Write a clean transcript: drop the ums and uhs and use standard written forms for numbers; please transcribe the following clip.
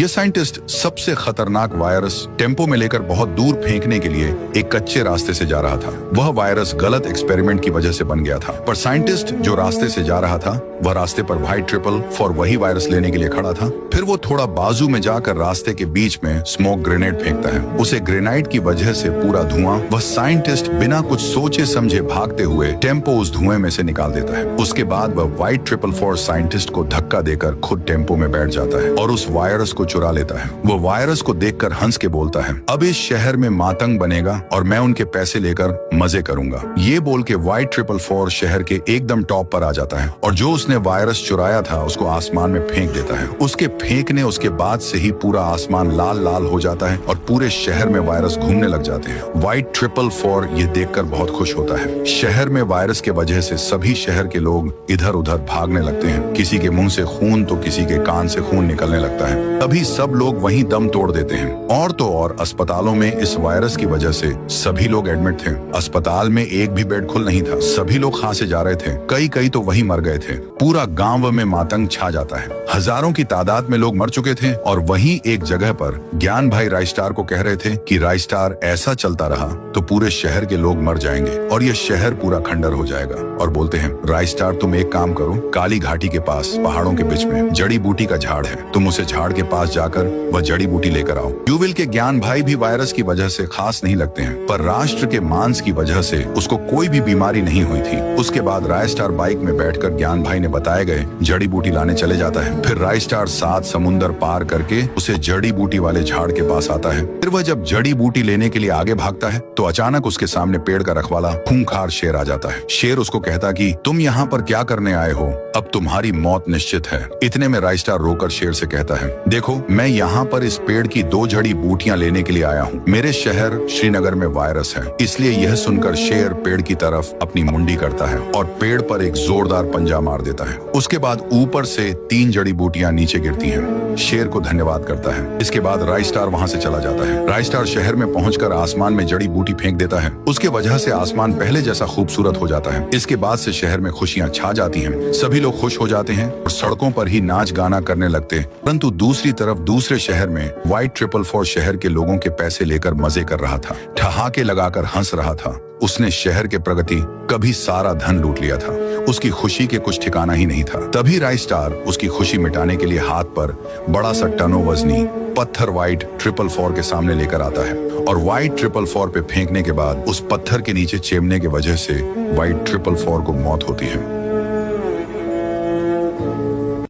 ये साइंटिस्ट सबसे खतरनाक वायरस टेम्पो में लेकर बहुत दूर फेंकने के लिए एक कच्चे रास्ते से जा रहा था। वह वायरस गलत एक्सपेरिमेंट की वजह से बन गया था, पर साइंटिस्ट जो रास्ते से जा रहा था वह रास्ते पर व्हाइट ट्रिपल फॉर वही वायरस लेने के लिए खड़ा था। फिर वो थोड़ा बाजू में जाकर रास्ते के बीच में स्मोक ग्रेनेड फेंकता है। उसे ग्रेनाइड की वजह से पूरा धुआं, वह साइंटिस्ट बिना कुछ सोचे समझे भागते हुए टेम्पो उस धुएं में से निकाल देता है। उसके बाद वह व्हाइट ट्रिपल फोर साइंटिस्ट को धक्का देकर खुद टेम्पो में बैठ जाता है और उस वायरस को चुरा लेता है। वो वायरस को देखकर हंस के बोलता है, अब इस शहर में मातंग बनेगा और मैं उनके पैसे लेकर मजे करूंगा। ये बोल के व्हाइट ट्रिपल फोर शहर के एकदम टॉप पर आ जाता है और जो उसने वायरस चुराया था उसको आसमान में फेंक देता है। उसके फेंकने उसके बाद से ही पूरा आसमान लाल लाल हो जाता है और पूरे शहर में वायरस घूमने लग जाते हैं। व्हाइट ट्रिपल फोर ये देखकर बहुत खुश होता है। शहर में वायरस के वजह से सभी शहर के लोग इधर उधर भागने लगते हैं। किसी के मुंह से खून तो किसी के कान से खून निकलने लगता है। तभी सब लोग वहीं दम तोड़ देते हैं। और तो और अस्पतालों में इस वायरस की वजह से सभी लोग एडमिट थे। अस्पताल में एक भी बेड खुल नहीं था। सभी लोग खांसे जा रहे थे, कई तो वहीं मर गए थे। पूरा गांव में मातंग छा जाता है। हजारों की तादाद में लोग मर चुके थे और वहीं एक जगह पर ज्ञान भाई राइस्टार को कह रहे थे कि राइस्टार ऐसा चलता रहा तो पूरे शहर के लोग मर जाएंगे और ये शहर पूरा खंडर हो जाएगा। और बोलते हैं, राइस्टार तुम एक काम करो, काली घाटी के पास पहाड़ों के बीच में जड़ी बूटी का झाड़ है, तुम उसे झाड़ के पास जाकर वह जड़ी बूटी लेकर आओ। यूविल के ज्ञान भाई भी वायरस की वजह से खास नहीं लगते हैं, पर राष्ट्र के मांस की वजह से उसको कोई भी बीमारी नहीं हुई थी। उसके बाद राइस्टार बाइक में बैठकर ज्ञान भाई ने बताए गए जड़ी बूटी लाने चले जाता है। फिर राइस्टार 7 समुंदर पार करके उसे जड़ी बूटी वाले झाड़ के पास आता है। फिर वह जब जड़ी बूटी लेने के लिए आगे भागता है तो अचानक उसके सामने पेड़ का रखवाला खूंखार शेर आ जाता है। शेर उसको कहता कि तुम यहाँ पर क्या करने आए हो, अब तुम्हारी मौत निश्चित है। इतने में राइस्टार रोकर शेर से कहता है, देखो मैं यहाँ पर इस पेड़ की 2 जड़ी बूटियां लेने के लिए आया हूँ। मेरे शहर श्रीनगर में वायरस है। इसलिए यह सुनकर शेर पेड़ की तरफ अपनी मुंडी करता है और पेड़ पर एक जोरदार पंजा मार देता है। उसके बाद ऊपर से 3 जड़ी बूटियां नीचे गिरती हैं। शेर को धन्यवाद करता है। इसके बाद राइस्टार वहां से चला जाता है। राइस्टार शहर में पहुंचकर आसमान में जड़ी बूटी फेंक देता है। उसके वजह से आसमान पहले जैसा खूबसूरत हो जाता है। इसके बाद से शहर में खुशियां छा जाती हैं। सभी लोग खुश हो जाते हैं और सड़कों पर ही नाच गाना करने लगते हैं। परंतु दूसरी तरफ दूसरे शहर में व्हाइट ट्रिपल फोर शहर के लोगों के पैसे लेकर मजे कर रहा था, ठहाके लगाकर हंस रहा था। उसने शहर के प्रगति कभी सारा धन लूट लिया था। उसकी खुशी के कुछ ठिकाना ही नहीं था। तभी राइस्टार उसकी खुशी मिटाने के लिए हाथ पर बड़ा सा टनो वजनी पत्थर व्हाइट ट्रिपल फोर के सामने लेकर आता है और व्हाइट ट्रिपल फोर पे फेंकने के बाद उस पत्थर के नीचे चिमने की वजह से व्हाइट ट्रिपल फोर को मौत होती है।